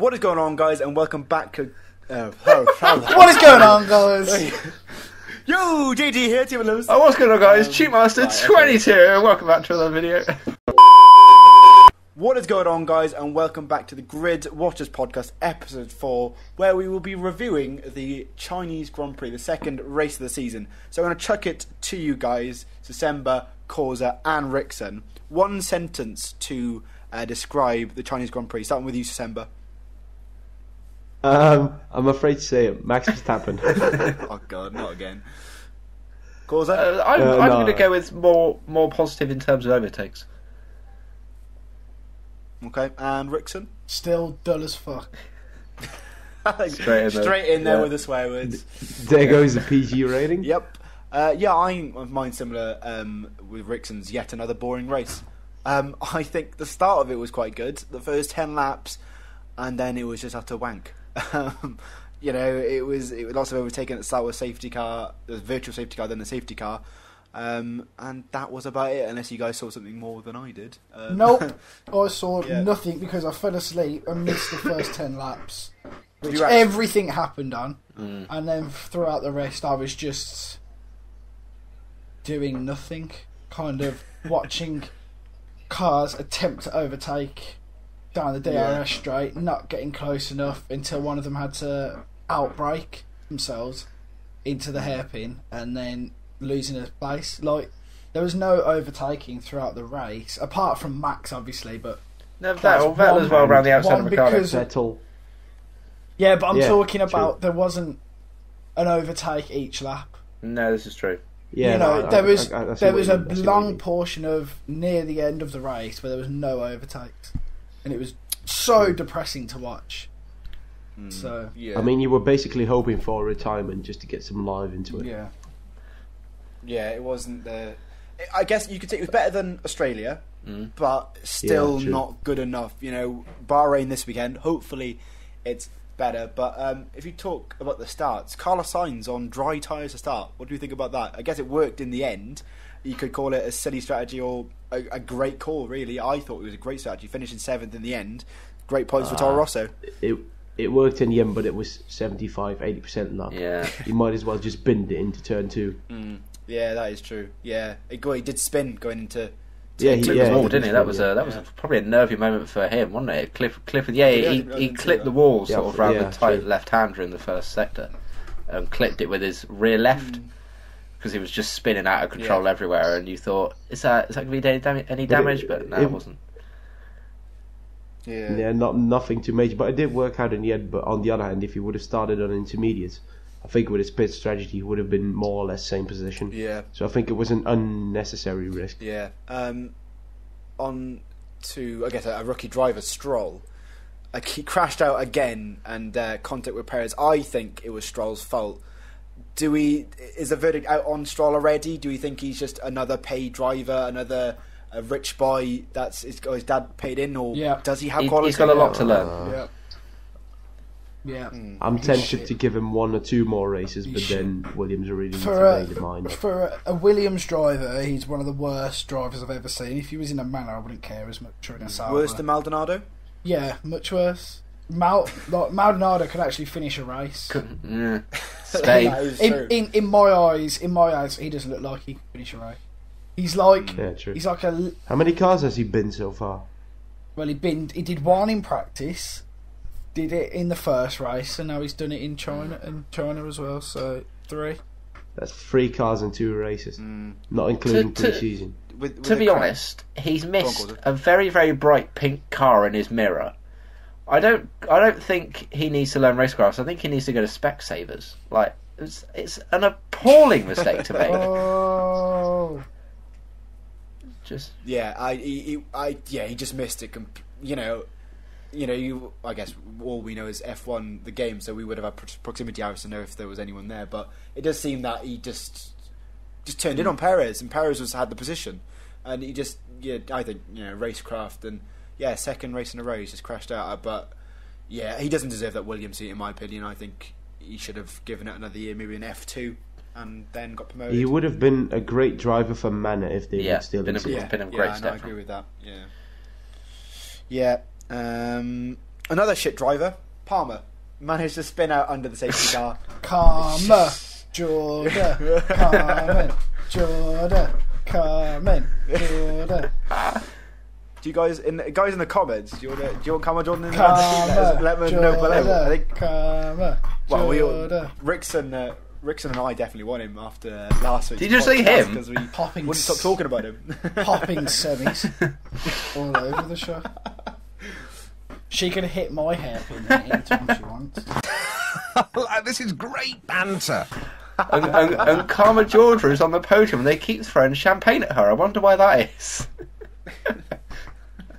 What is going on, guys, and welcome back to... What is going on, guys? Yo, JG here, Team Lewis. Oh, what's going on, guys? Tchouk Master 22, and welcome back to another video. What is going on, guys, and welcome back to the Grid Watchers Podcast, episode 4, where we will be reviewing the Chinese Grand Prix, the second race of the season. So I'm going to chuck it to you guys, Secember, Corsa, and Rixon. One sentence to describe the Chinese Grand Prix, starting with you, Secember. I'm afraid to say it. Max Verstappen. Oh God, not again. Corsa? I'm going to go with more positive in terms of overtakes. Okay, and Rixon? Still dull as fuck. Straight in there with the swear words. There goes the PG rating. Yep. Mine's similar with Rixon's. Yet another boring race. I think the start of it was quite good. The first 10 laps, and then it was just utter wank. It was lots of overtaking at the start with safety car, the virtual safety car, then the safety car, and that was about it. Unless you guys saw something more than I did. Nope, I saw nothing because I fell asleep and missed the first 10 laps, which actually... everything happened on, and then throughout the rest I was just doing nothing, kind of watching cars attempt to overtake down the DRS straight, not getting close enough until one of them had to outbrake themselves into the hairpin and then losing a place. Like, there was no overtaking throughout the race, apart from Max, obviously, but... No, Vettel as well around the outside of Ricardo. Vettel. Yeah, but I'm talking about there wasn't an overtake each lap. No, this is true. Yeah, there was a long portion of near the end of the race where there was no overtakes. And it was so depressing to watch. So I mean, you were basically hoping for a retirement just to get some live into it. Yeah, it wasn't the... I guess you could say it was better than Australia, but still not good enough. You know, Bahrain this weekend, hopefully it's better. But if you talk about the starts, Carlos Sainz on dry tyres to start. What do you think about that? I guess it worked in the end. You could call it a silly strategy or a great call, really. I thought it was a great strategy, finishing 7th in the end. Great points for Toro Rosso. It worked in the end, but it was 75-80% luck. Yeah. You might as well just binned it into turn 2. Yeah, that is true. Yeah, he did spin going into... He clipped the wall, didn't he? That was probably a nervy moment for him, wasn't it? He clipped the wall sort of around the tight left-hander in the first sector. Clipped it with his rear left. Because he was just spinning out of control everywhere, and you thought, is that going to be any damage? But no, it wasn't. Yeah, nothing too major, but it did work out in the end. But on the other hand, if he would have started on intermediates, I think with his pit strategy, he would have been more or less same position. Yeah. So I think it was an unnecessary risk. Yeah. On to, I guess, a rookie driver, Stroll. He crashed out again and contact with Perez. I think it was Stroll's fault. Is the verdict out on Stroll already? Do we think he's just another paid driver, another rich boy that's his dad paid in, or does he have quality? He's got a lot to learn. I'm tempted to give him 1 or 2 more races, but then Williams are really made their mind. For a Williams driver, he's one of the worst drivers I've ever seen. If he was in a Manor, I wouldn't care as much. Or in a Sauber. Worse than Maldonado? Yeah, much worse. Maldonado could actually finish a race. In my eyes, he doesn't look like he can finish a race. He's like, he's like a. How many cars has he been so far? Well, he did 1 in practice, did it in the first race, and now he's done it in China as well. So 3. That's 3 cars in 2 races, not including pre-season. To be honest, he's missed a very, very bright pink car in his mirror. I don't think he needs to learn racecraft. I think he needs to go to Specsavers. Like, it's an appalling mistake to make. Oh. He just missed it. I guess all we know is F1 the game, so we would have had proximity hours to know if there was anyone there. But it does seem that he just turned in on Perez, and Perez had the position, and he just I think racecraft and. Yeah, second race in a row, he's just crashed out. But yeah, he doesn't deserve that Williams seat, in my opinion. I think he should have given it another year, maybe an F2, and then got promoted. He would have been a great driver for Manor if they would still been a great step. I agree with that. Yeah. Another shit driver, Palmer, managed to spin out under the safety car. Karma, Jorda, Carmen, Jorda, Carmen, Jorda. Do you guys in the comments? Do you want Karma Jordan in the comments? Let me know below. I think. Karma, Rixon and I definitely want him after last week. Did you see him? Because we wouldn't stop talking about him. Popping semis all over the show. She can hit my hairpin anytime she wants. This is great banter. and Karma Jorda is on the podium and they keep throwing champagne at her. I wonder why that is.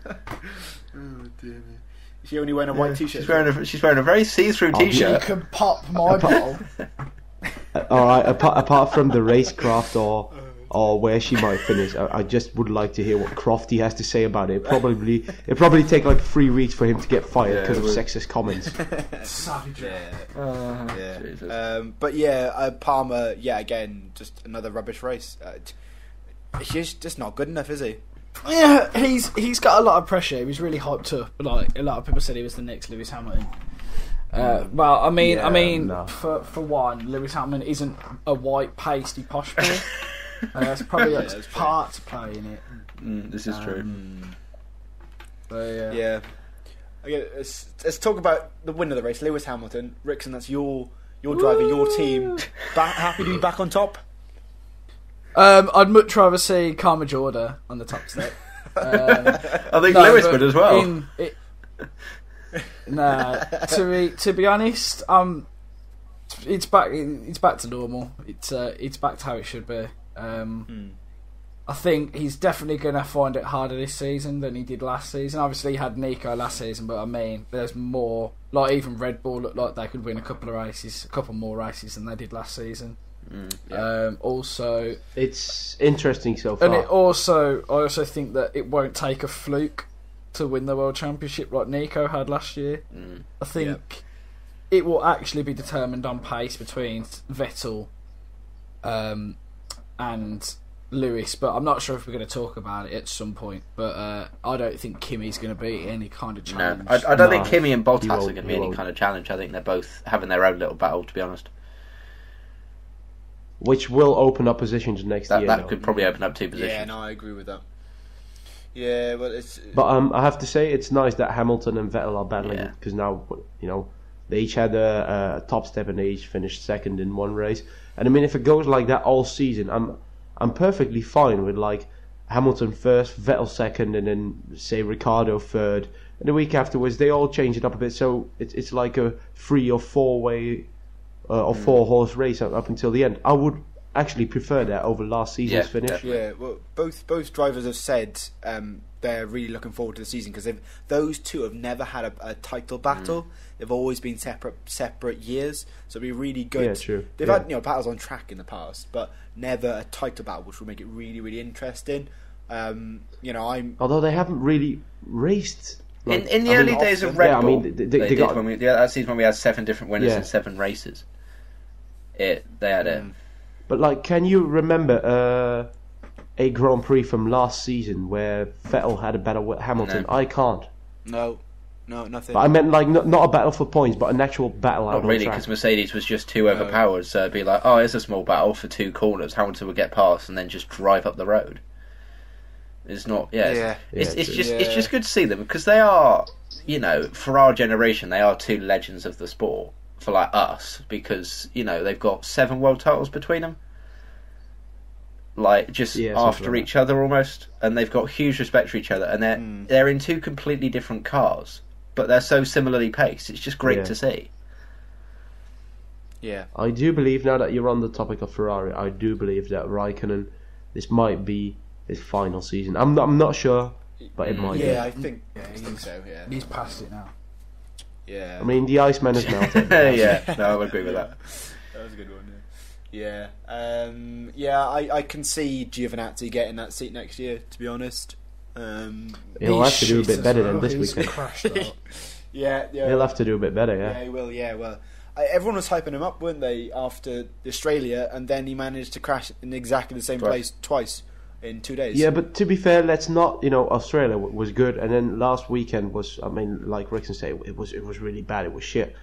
Oh dear me. Is she only wearing a white t-shirt? She's wearing a very see-through t-shirt. You can pop my bottle. Alright, apart from the racecraft or where she might finish, I just would like to hear what Crofty has to say about it. It'd probably take like 3 weeks for him to get fired because of sexist comments. Savage. But yeah, Palmer, again, just another rubbish race. He's just not good enough, is he? Yeah, he's got a lot of pressure. He was really hyped up. Like a lot of people said, he was the next Lewis Hamilton. For one, Lewis Hamilton isn't a white pasty posh boy. That's probably part to play in it. This is true. Okay, let's talk about the winner of the race, Lewis Hamilton. Rixon, that's your driver, your team. Happy to be back on top? I'd much rather see Karma Jorda on the top step. I think Lewis would as well. To be honest, it's back to normal. It's back to how it should be. I think he's definitely going to find it harder this season than he did last season. Obviously, he had Nico last season, but I mean, there's more. Like even Red Bull looked like they could win a couple more races than they did last season. Also, it's interesting so far. And I also think that it won't take a fluke to win the World Championship like Nico had last year. I think it will actually be determined on pace between Vettel and Lewis, but I'm not sure if we're going to talk about it at some point. But I don't think Kimi's going to be any kind of challenge. No, I don't think Kimi and Bottas are going to be any kind of challenge. I think they're both having their own little battle, to be honest. Which will open up positions next year. That could probably open up 2 positions. Yeah, no, I agree with that. Yeah, but it's. But I have to say, it's nice that Hamilton and Vettel are battling because now they each had a top step and they each finished second in one race. And I mean, if it goes like that all season, I'm perfectly fine with like Hamilton first, Vettel second, and then say Ricciardo third. And the week afterwards, they all change it up a bit, so it's like a 3 or 4 way or 4 horse race up until the end. I would actually prefer that over last season's finish. Definitely. Yeah, well, both drivers have said they're really looking forward to the season because those two have never had a title battle. They've always been separate years, so it'd be really good. Yeah, true. They've had battles on track in the past, but never a title battle, which will make it really, really interesting. Although they haven't really raced. In the early days of Red Bull, they got that season when we had 7 different winners in 7 races. They had it. But like, can you remember a Grand Prix from last season where Vettel had a battle with Hamilton? No. I can't. No, nothing. But I meant like not a battle for points, but an actual battle. Not really, because Mercedes was just too overpowered. So it'd be like, it's a small battle for 2 corners. Hamilton would get past and then just drive up the road. It's not. It's just good to see them because they are, for our generation, they are 2 legends of the sport. For like us, because they've got 7 world titles between them, like just after each other almost, and they've got huge respect for each other, and they're in 2 completely different cars, but they're so similarly paced. It's just great to see. Yeah, I do believe, now that you're on the topic of Ferrari, I do believe that Raikkonen, this might be his final season. I'm not sure, but it might. Yeah, I think so. Yeah, he's past it now. Yeah, I mean the Iceman is melted. I would agree with that. That was a good one. Yeah, I can see Giovinazzi getting that seat next year. To be honest, he'll have to do a bit better than this weekend. Yeah, he'll have to do a bit better. Yeah, he will. Yeah, well, everyone was hyping him up, weren't they, after Australia, and then he managed to crash in exactly the same place twice. in 2 days. Yeah, but to be fair, let's not. Australia was good, and then last weekend was. I mean, like Rixon said, it was really bad. It was shit.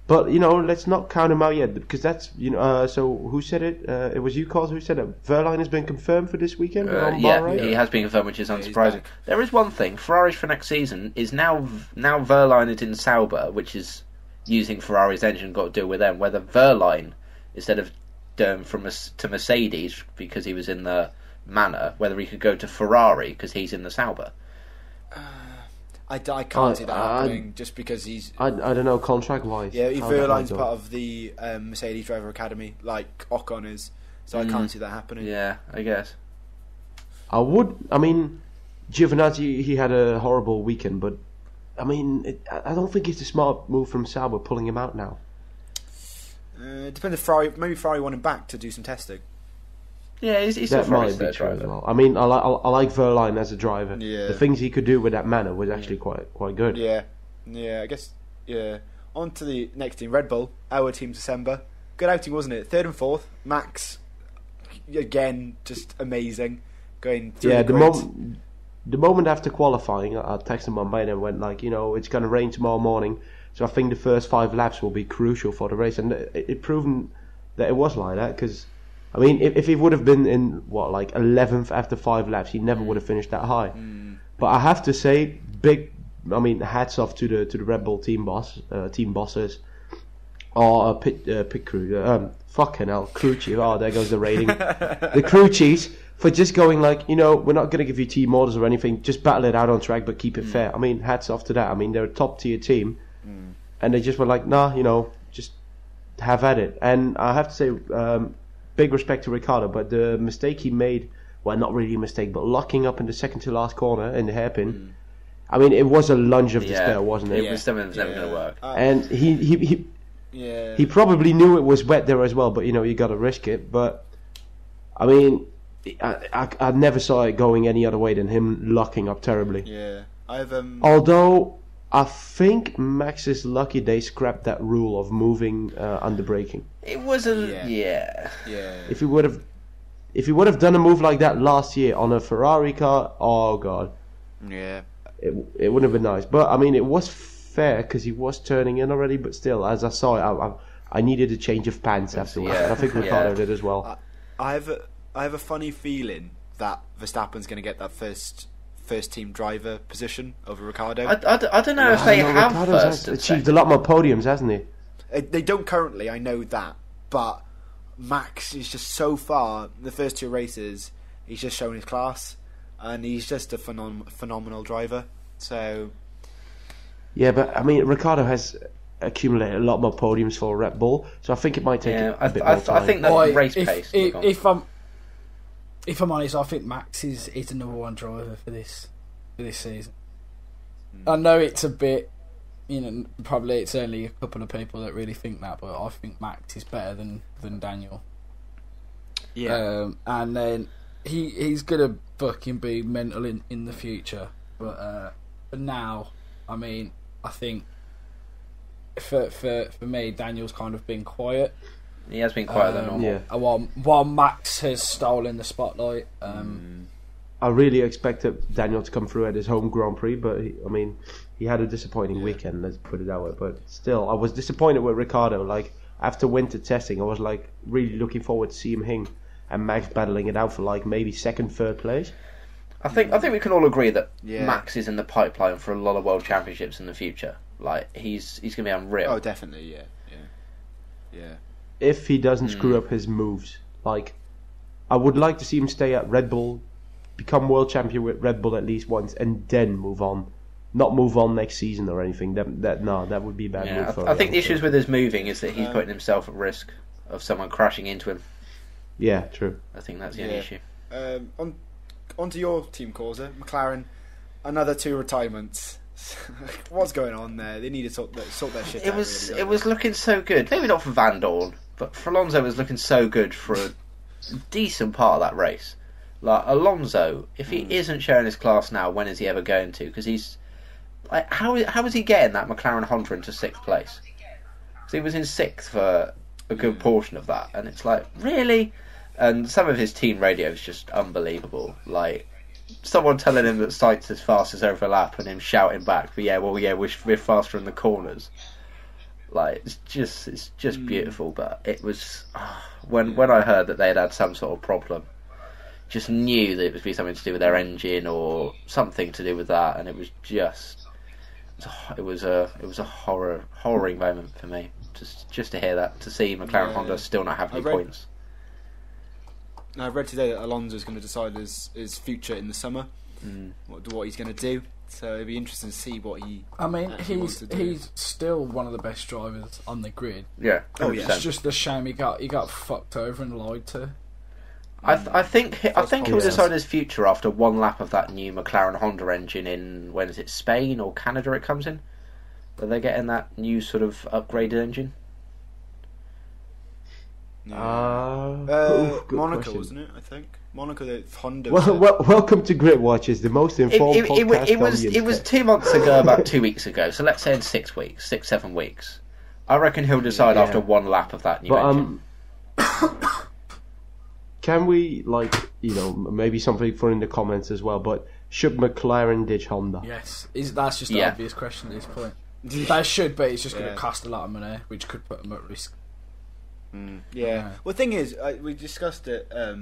But let's not count him out yet, because that's So who said it? It was you, Cos, who said it. Verline has been confirmed for this weekend. He has been confirmed, which is unsurprising. There is one thing: Ferrari's for next season is now Verline is in Sauber, which is using Ferrari's engine. Got to deal with them. Whether Verline, instead of to Mercedes because he was in the Manor, whether he could go to Ferrari because he's in the Sauber. I can't see that happening just because he's... I don't know, contract-wise. Yeah, Verline's part of the Mercedes Driver Academy, like Ocon is, so I can't see that happening. Yeah, I guess. I mean, Giovinazzi, he had a horrible weekend, but, I mean, I don't think it's a smart move from Sauber pulling him out now. It depends if maybe Ferrari want him back to do some testing. Yeah, he's that might be true as well. I mean, I like Verline as a driver. Yeah. The things he could do with that Manor was actually quite good. Yeah, I guess. Yeah. On to the next team, Red Bull, our team, Secember. Good outing, wasn't it? 3rd and 4th. Max, again, just amazing. Going through the moment after qualifying, I texted him on Bayern and went like, it's going to rain tomorrow morning, so I think the first 5 laps will be crucial for the race, and it proven that it was like that, because. I mean, if he would have been in 11th after 5 laps, he never would have finished that high. But I have to say, hats off to the Red Bull team bosses, or pit crew. Fucking hell, crew chief. Oh, there goes the rating. The crew chiefs for just going like, we're not going to give you team orders or anything. Just battle it out on track, but keep it fair. I mean, hats off to that. I mean, they're a top tier team, and they just were like, nah, just have at it. And I have to say. Big respect to Ricciardo, but the mistake he made, well, not really a mistake, but locking up in the second to last corner in the hairpin. I mean, it was a lunge of despair, wasn't it? It was never going to work. And he probably knew it was wet there as well, but you got to risk it. But I mean, I never saw it going any other way than him locking up terribly. Yeah, although I think Max is lucky they scrapped that rule of moving under braking. It was yeah. If he would have done a move like that last year on a Ferrari car, oh god. Yeah. It wouldn't have been nice. But I mean, it was fair because he was turning in already. But still, as I saw it, I needed a change of pants afterwards. And I think Ricciardo did as well. I have a funny feeling that Verstappen's going to get that first team driver position over Ricciardo. I don't know if they have Ricciardo's achieved a lot more podiums, hasn't he? They don't currently, I know that, but Max is just so far in the first 2 races. He's just shown his class, and he's just a phenomenal driver. So, yeah, but I mean, Ricciardo has accumulated a lot more podiums for Red Bull, so I think it might take a bit more time. I think that race pace. If I'm honest, I think Max is the number 1 driver for this season. I know it's a bit. Probably it's only a couple of people that really think that, but I think Max is better than Daniel. Yeah. And then he's gonna fucking be mental in the future. But for now, I mean, I think for me, Daniel's kind of been quiet. He has been quieter than normal. Yeah. While Max has stolen the spotlight. I really expected Daniel to come through at his home Grand Prix, but he had a disappointing weekend, let's put it that way. But still, I was disappointed with Ricciardo. Like, after winter testing, I was like really looking forward to seeing him and Max battling it out for like maybe 2nd, 3rd place. I think we can all agree that Max is in the pipeline for a lot of world championships in the future. Like, he's going to be unreal. Oh, definitely, yeah. If he doesn't screw up his moves, like, I would like to see him stay at Red Bull, become world champion with Red Bull at least once, and then move on. Not move on next season or anything. That would be a bad move for him. I think the issues with his moving is that he's putting himself at risk of someone crashing into him. Yeah, true. I think that's the only issue. On to your team, Causa. McLaren, another 2 retirements. What's going on there? They need to sort their shit out. It was looking so good. Maybe not for Van Dorn, but for Alonso, it was looking so good for a decent part of that race. Like, Alonso, if he isn't showing his class now, when is he ever going to? Because he's like, how is he getting that McLaren Honda into 6th place? Because he was in 6th for a good portion of that, and it's like, really? And some of his team radio is just unbelievable. Like, someone telling him that Sainz is fastest over lap and him shouting back, but we're faster in the corners. Like, it's just beautiful. But it was when I heard that they had some sort of problem, just knew that it would be something to do with their engine or something to do with that, and it was a horroring moment for me just to hear that, to see McLaren Honda still not have any points. I read today that Alonso's going to decide his future in the summer, what he's going to do. So it'd be interesting to see what he. I mean, he's still one of the best drivers on the grid. Yeah, 100%. Oh yeah. It's just a shame he got fucked over and lied to. I think he'll decide his future after one lap of that new McLaren Honda engine in, when is it, Spain or Canada it comes in? Are they getting that new sort of upgraded engine? Monaco, question. Wasn't it? I think Monaco. The Honda. Welcome to Grid Watchers, the most informed podcast. It was 2 months ago, about 2 weeks ago. So let's say in 6-7 weeks. I reckon he'll decide after one lap of that new engine. Can we, maybe something for in the comments as well? But should McLaren ditch Honda? Yes, that's just the obvious question at this point. They should, but it's just going to cost a lot of money, which could put them at risk. Yeah. Well, the thing is, we discussed it a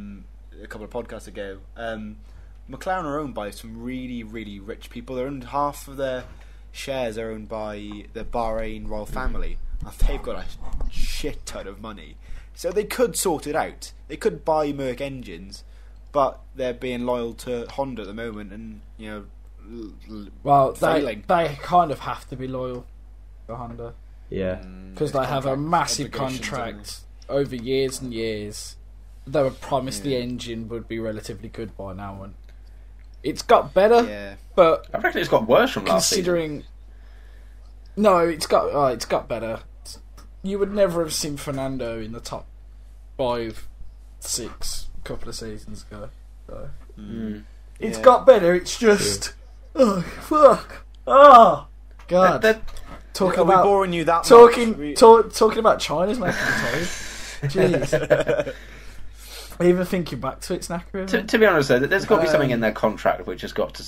couple of podcasts ago. McLaren are owned by some really, really rich people. They're owned, half of their shares are owned by the Bahrain royal family. And they've got a shit ton of money, so they could sort it out. They could buy Merc engines, but they're being loyal to Honda at the moment, and failing. They kind of have to be loyal to Honda. Yeah, because they have a massive contract over years and years. They were promised the engine would be relatively good by now, and it's got better. But I reckon it's got worse from last season. No, it's got better. You would never have seen Fernando in the top 5, 6 a couple of seasons ago. So. It's got better. It's just fuck. Oh God. Talking about boring you that talking about China's making me tired. Jeez. Even thinking back to it's knackering. To be honest, though, there's got to be something in their contract which has got to,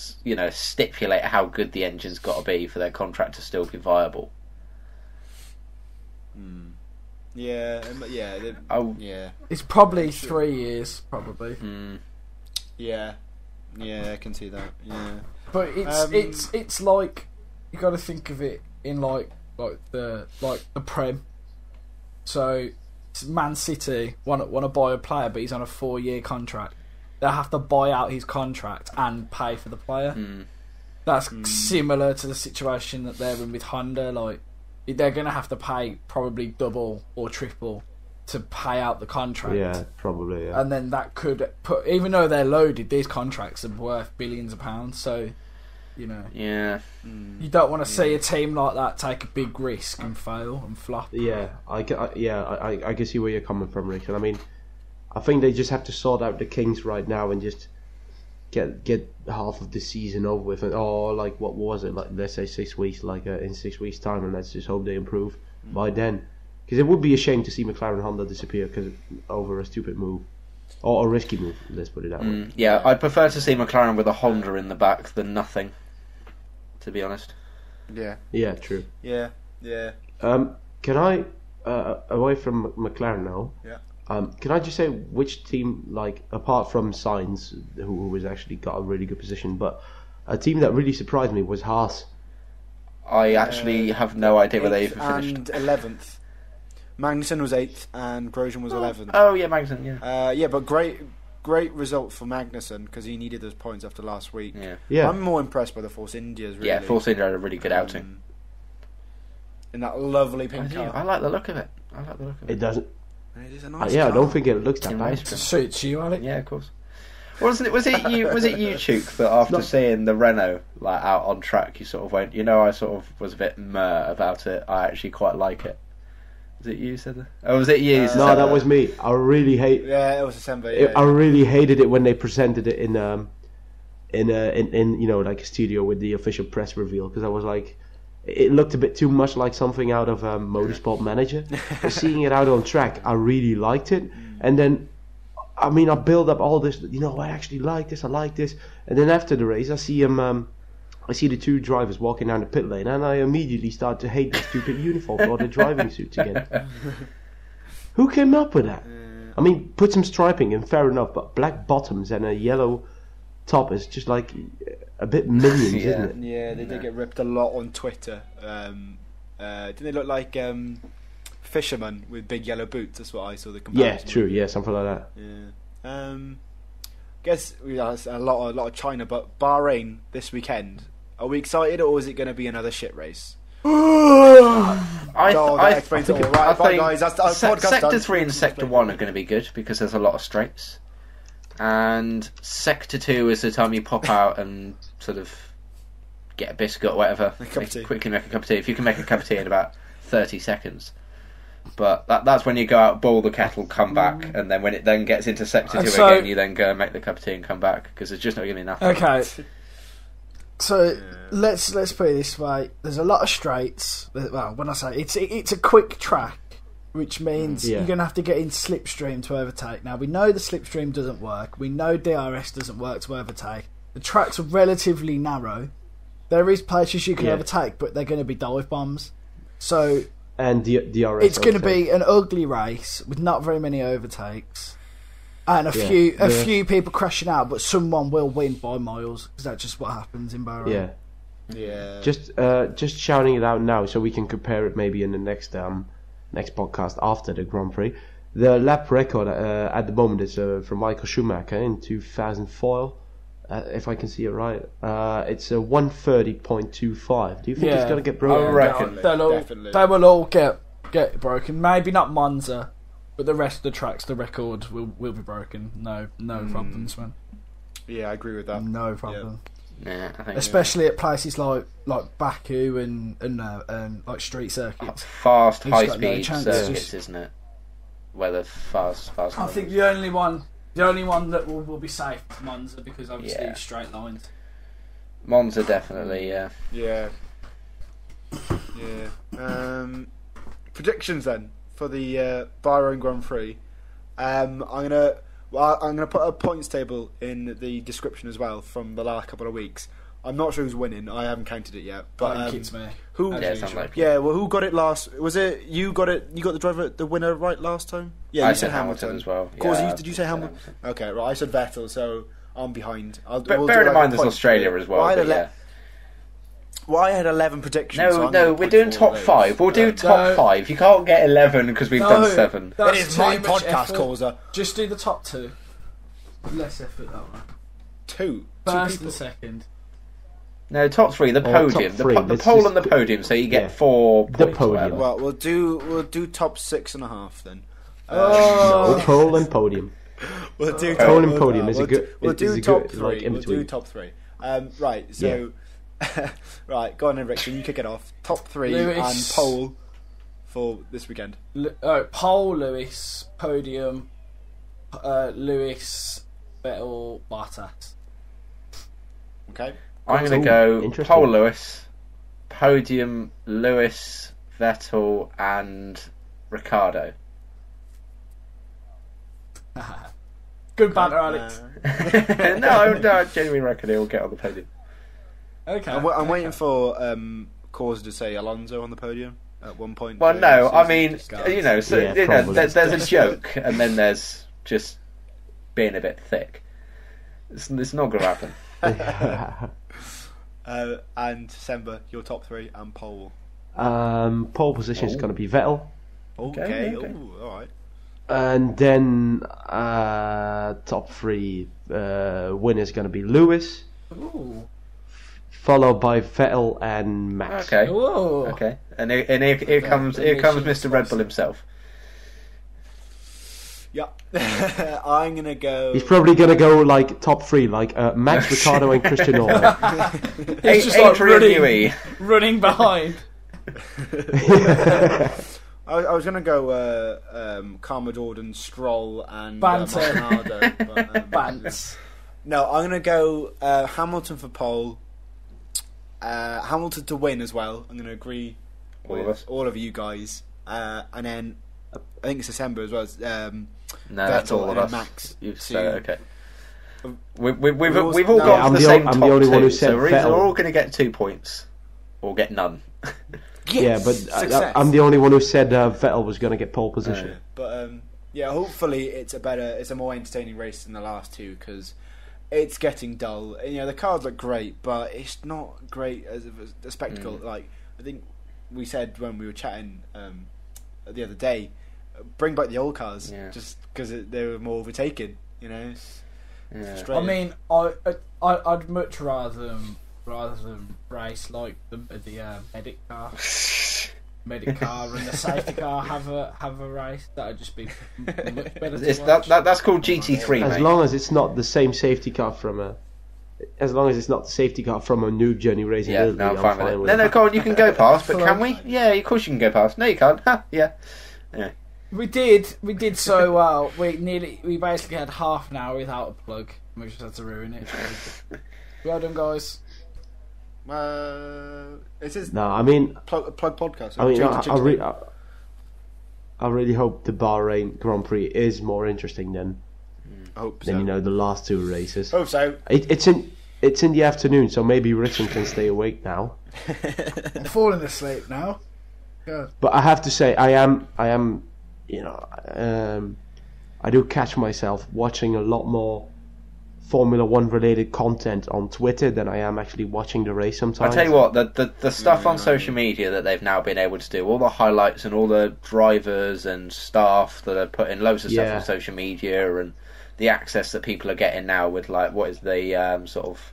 stipulate how good the engine's got to be for their contract to still be viable. Yeah. It's probably 3 years, probably. Yeah, I can see that. Yeah, but it's like you got to think of it in like the Prem. So Man City want to buy a player, but he's on a 4-year contract. They have to buy out his contract and pay for the player. That's similar to the situation that they're in with Honda. Like, they're going to have to pay probably double or triple to pay out the contract. Yeah, probably. Yeah. And then that could put, even though they're loaded, these contracts are worth billions of pounds. So, yeah, you don't want to see a team like that take a big risk and fail and flop. Yeah, I can see where you're coming from, Rixon. I mean, I think they just have to sort out the kinks right now and just get half of the season over with, and what was it, like, let's say 6 weeks, in 6 weeks time, and let's just hope they improve by then, because it would be a shame to see McLaren and Honda disappear over a stupid move or a risky move, let's put it that way. Yeah, I'd prefer to see McLaren with a Honda in the back than nothing, to be honest. Yeah, true. Yeah. Can I away from McLaren now, can I just say which team, apart from Sainz, who has actually got a really good position, but a team that really surprised me was Haas. I actually have no idea where they even finished. And 11th. Magnussen was 8th and Grosjean was 11th. Oh yeah, Magnussen, but great result for Magnussen because he needed those points after last week. Yeah. I'm more impressed by the Force Indias, really. Yeah, Force India had a really good outing. In that lovely pink car. I like the look of it. It doesn't. It is a nice car. I don't think it looks that bad. It suits you, Alec. Yeah, of course. Was it you, Tchouk, that after seeing the Renault out on track, you sort of went, I sort of was a bit meh about it. I actually quite like it. Was it you said that? Oh, was it you? No, that was me. I really hate. Yeah, it was Secember. Yeah, I really hated it when they presented it in a studio with the official press reveal, because I was like, it looked a bit too much like something out of Motorsport Manager. But seeing it out on track, I really liked it. And then I mean, I build up all this. I actually like this. I like this, and then after the race, I see him. I see the two drivers walking down the pit lane, and I immediately start to hate the stupid uniforms or the driving suits again. Who came up with that? I mean, put some striping in, fair enough, but black bottoms and a yellow top is just like a bit Minions, isn't it? Yeah, they did get ripped a lot on Twitter. Didn't they look like fishermen with big yellow boots? That's what I saw the comparison. Yeah, true. Yeah, something like that. Yeah. Guess we have a lot of China, but Bahrain this weekend. Are we excited, or is it going to be another shit race? I explains it all. Right, bye guys. That's our podcast Sector done. 3 and Sector 1 are going to be good because there's a lot of straights, and Sector 2 is the time you pop out and sort of get a biscuit or whatever, quickly make a cup of tea. If you can make a cup of tea in about 30 seconds. But that's when you go out, boil the kettle, come back, and then when it then gets into Sector 2 again, you then go and make the cup of tea and come back, because there's just not going to be enough. Okay. So let's put it this way: there's a lot of straights. Well, when I say it's a quick track, which means you're going to have to get in slipstream to overtake. Now we know the slipstream doesn't work. We know DRS doesn't work to overtake. The tracks are relatively narrow. There is places you can overtake, but they're going to be dive bombs. So and DRS. It's going to be an ugly race with not very many overtakes. And a few people crashing out, but someone will win by miles, because that's just what happens in Bahrain. Yeah. Just shouting it out now, so we can compare it maybe in the next podcast after the Grand Prix. The lap record at the moment is from Michael Schumacher in 2004, if I can see it right. It's a 1:30.25. Do you think it's going to get broken? I reckon they will all get broken. Maybe not Monza. But the rest of the tracks, the record will be broken. No problems, man. Yeah, I agree with that. No problem. Yeah, I think especially at places like Baku and like street circuits. Fast, high speed circuits, isn't it? Where the fast. I think the only one that will be safe is Monza, because obviously it's straight lines. Monza definitely, Yeah. Predictions then for the Bahrain Grand Prix. I'm gonna put a points table in the description as well from the last couple of weeks. I'm not sure who's winning. I haven't counted it yet. But I think it's me. Who? Who got it last? Was it you? Got it? You got the winner right last time? Yeah, I you said Hamilton as well. Did you say Hamilton? Okay, right. I said Vettel, so I'm behind. Bear in mind there's Australia as well. Well, I had 11 predictions. No, we're doing top 5. We'll do top 5. You can't get 11 because we've done 7. It is my podcast, Causa. Just do the top 2. Less effort that one. 2? First and second. No, top 3. The podium. The pole and the podium. So you get 4 points. The podium. Well, we'll do top 6.5 then. No, pole and podium. We'll do pole and podium is a good. We'll do top 3. Like in we'll between. do top 3. Right. So. Right, go on then, Rixon, you kick it off. Top 3 and pole for this weekend. Pole, Lewis. Podium, Lewis, Vettel, Bottas. Okay. I'm going to go pole, Lewis. Podium, Lewis, Vettel, and Ricciardo. Good banter, Alex. No, I genuinely reckon he'll get on the podium. Okay. I'm waiting for Causa to say Alonso on the podium at one point. Well, no, I mean, there's a joke, and then there's just being a bit thick. It's not going to happen. And Secember, your top 3 and pole. Pole position is going to be Vettel. Okay. All right. And then top 3 winner is going to be Lewis. Ooh. Followed by Vettel and Max. Okay. Whoa. Okay. And here comes Mr. Red Bull himself. Yeah. I'm gonna go. He's probably gonna go like top 3, like Max, Ricciardo, and Christian Horner. He's just like running behind. I was gonna go Karma Jordan, Stroll, and Banter. Bernardo, but, Bants. No, I'm gonna go Hamilton for pole. Hamilton to win as well. I'm going to agree with all of you guys. And then I think it's Secember as well. No, that's all of us. Max. You've said it, okay. We've all gone I'm for the the same I'm top the only one who two, said so we're either Vettel. all going to get 2 points or get none. Yes, but I'm the only one who said Vettel was going to get pole position. But hopefully it's a more entertaining race than the last two because it's getting dull. You know, the cars look great, but it's not great as a spectacle. Like I think we said when we were chatting the other day, bring back the old cars just because they were more overtaken. You know, it's I mean, I'd much rather them race like the medic car. Medic car and the safety car have a race. That'd just be much better to watch. That's called GT3, As mate. long as it's not the same safety car from a noob journey racing. Yeah, no, I'm fine with it. No, Colin, you can go past, but can we? Yeah, of course you can go past. No, you can't. Yeah. We did so well. We basically had half an hour without a plug. We just had to ruin it. Well done, guys. It is. No, I mean, plug podcast. I mean, I really hope the Bahrain Grand Prix is more interesting than the last two races. Hope so. It's in the afternoon, so maybe Rixon can stay awake now. I'm falling asleep now. God. But I have to say, I am, I do catch myself watching a lot more Formula 1 related content on Twitter than I am actually watching the race sometimes. I'll tell you what, the stuff on social media that they've now been able to do, all the highlights and all the drivers and staff that are putting loads of stuff on social media and the access that people are getting now with, like, what is the sort of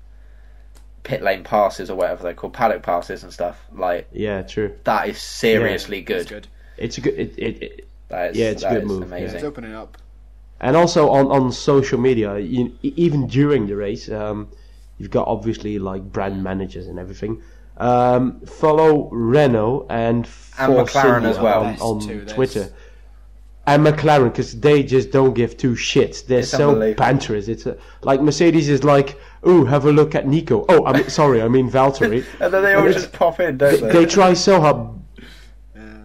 pit lane passes or whatever they're called, paddock passes and stuff. Like, yeah, true. That is seriously good. It's a good. It's a good move. Amazing. It's opening up. And also on social media, even during the race, you've got obviously like brand managers and everything. Follow Renault and McLaren as well on Twitter. And McLaren, because they just don't give two shits. They're so banterous. It's like Mercedes is like, "Ooh, have a look at Nico." Oh, I mean Valtteri. And then they all just pop in, don't they? They try so hard.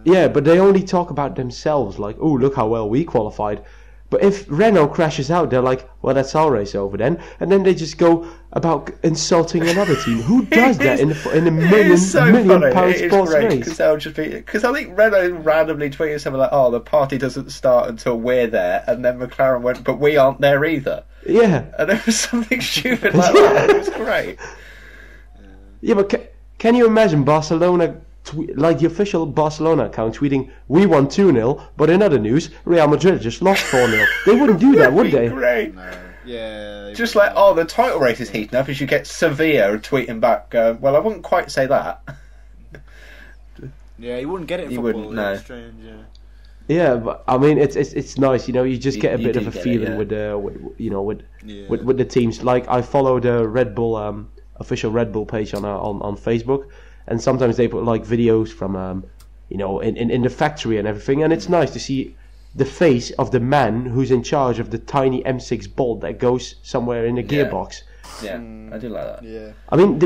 Yeah, but they only talk about themselves. Like, "Oh, look how well we qualified." But if Renault crashes out, they're like, "Well, that's our race over then," and then they just go about insulting another team. Who does that in a million pound sports race? Because they'll just be. Because I think Renault randomly tweeted something like, "Oh, the party doesn't start until we're there," and then McLaren went, "But we aren't there either." Yeah, and it was something stupid like that. It was great. Yeah, but can you imagine Barcelona? Like the official Barcelona account tweeting, "We won 2-0, but in other news, Real Madrid just lost 4-0. They wouldn't do that, would they? Great. No. Yeah. Just like, "Oh, the title race is heating up," as you get Sevilla tweeting back, "Well, I wouldn't quite say that." Yeah, you wouldn't get it in you football. Wouldn't, no. Strange, yeah, but I mean, it's nice. You just get a bit of a feeling with the teams. Like I follow the Red Bull official Red Bull page on Facebook. And sometimes they put like videos from, in the factory and everything. And it's nice to see the face of the man who's in charge of the tiny M6 bolt that goes somewhere in the gearbox. Yeah, I do like that. Yeah. I mean,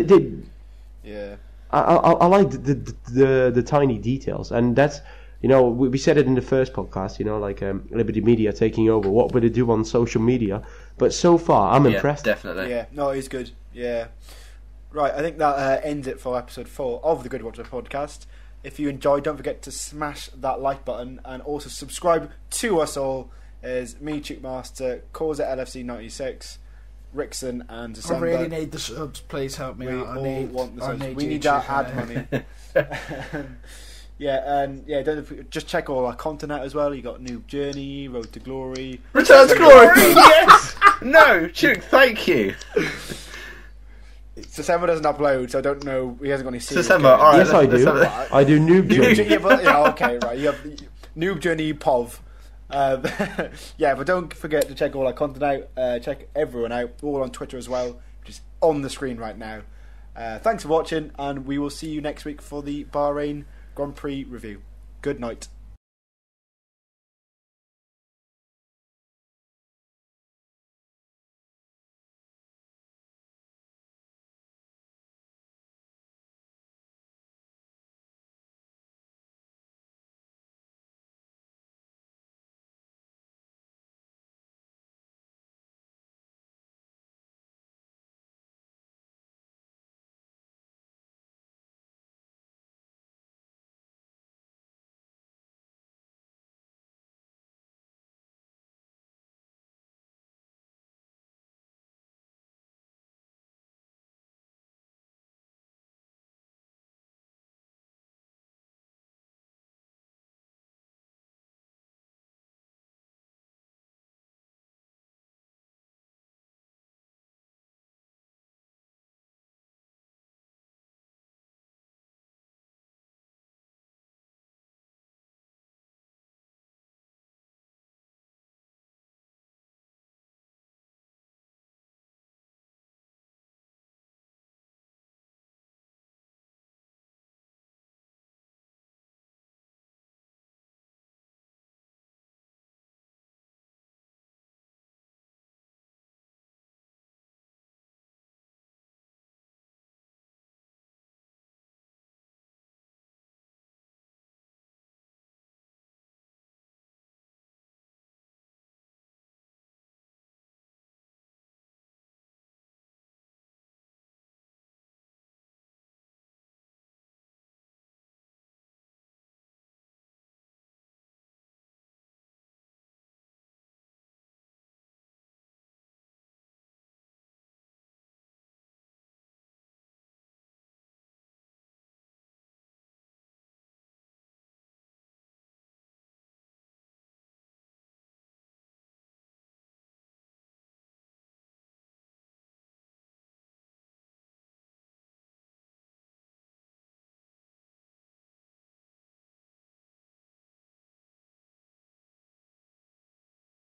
yeah. I like the tiny details, and that's we said it in the first podcast. Like Liberty Media taking over. What would it do on social media? But so far, I'm impressed. Definitely. Yeah. No, he's good. Yeah. Right, I think that ends it for episode 4 of the Good Watcher podcast. If you enjoyed, don't forget to smash that like button and also subscribe to us all. As me, Tchouk Master, Causa LFC 96, Rixon, and December. I really need the subs. Please help me out. We want the subs. We need that ad money. Don't just check all our content out as well. You got Noob Journey, Road to Glory, Return to Glory. Yes. No, Tchouk, thank you. Secember doesn't upload, so I don't know. He hasn't got any series. Secember, alright. Yes, I do. I do Noob Journey. Okay, right. You have Noob Journey POV. But don't forget to check all our content out. Check everyone out, all on Twitter as well, which is on the screen right now. Thanks for watching, and we will see you next week for the Bahrain Grand Prix review. Good night.